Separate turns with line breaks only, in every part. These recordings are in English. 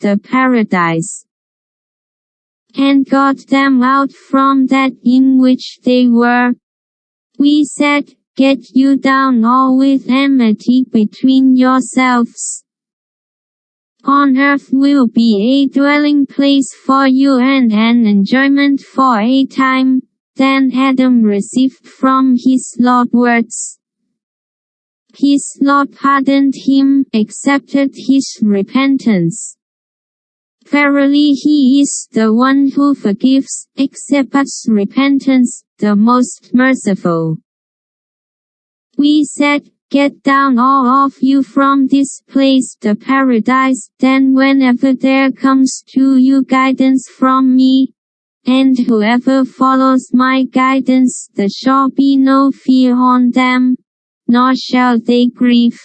the paradise, and got them out from that in which they were. We said, get you down all with enmity between yourselves. On earth will be a dwelling place for you and an enjoyment for a time. Then Adam received from his Lord words. His Lord pardoned him, accepted his repentance. Verily he is the one who forgives, accepts repentance, the most merciful. We said, get down all of you from this place, the paradise, then whenever there comes to you guidance from me, and whoever follows my guidance, there shall be no fear on them, nor shall they grieve.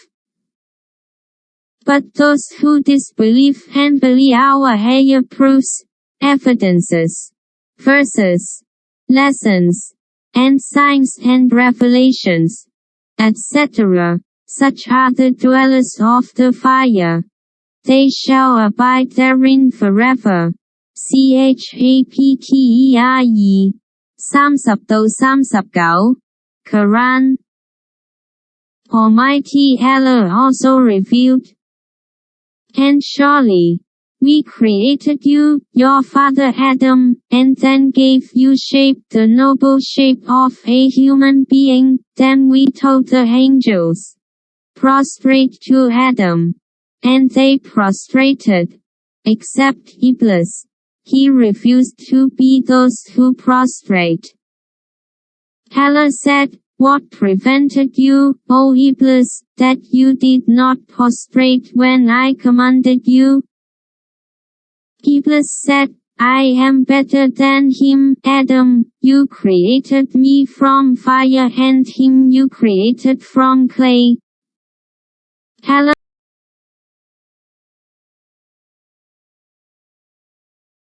But those who disbelieve and believe our higher proofs, evidences, verses, lessons, and signs and revelations, etc., such are the dwellers of the fire. They shall abide therein forever. Chapter 30-39 Quran. Almighty Allah also revealed, and surely, we created you, your father Adam, and then gave you shape, the noble shape of a human being. Then we told the angels, prostrate to Adam. And they prostrated, except Iblis. He refused to be those who prostrate. Allah said, what prevented you, O Iblis, that you did not prostrate when I commanded you? Iblis said, I am better than him, Adam, you created me from fire and him you created from clay. Allah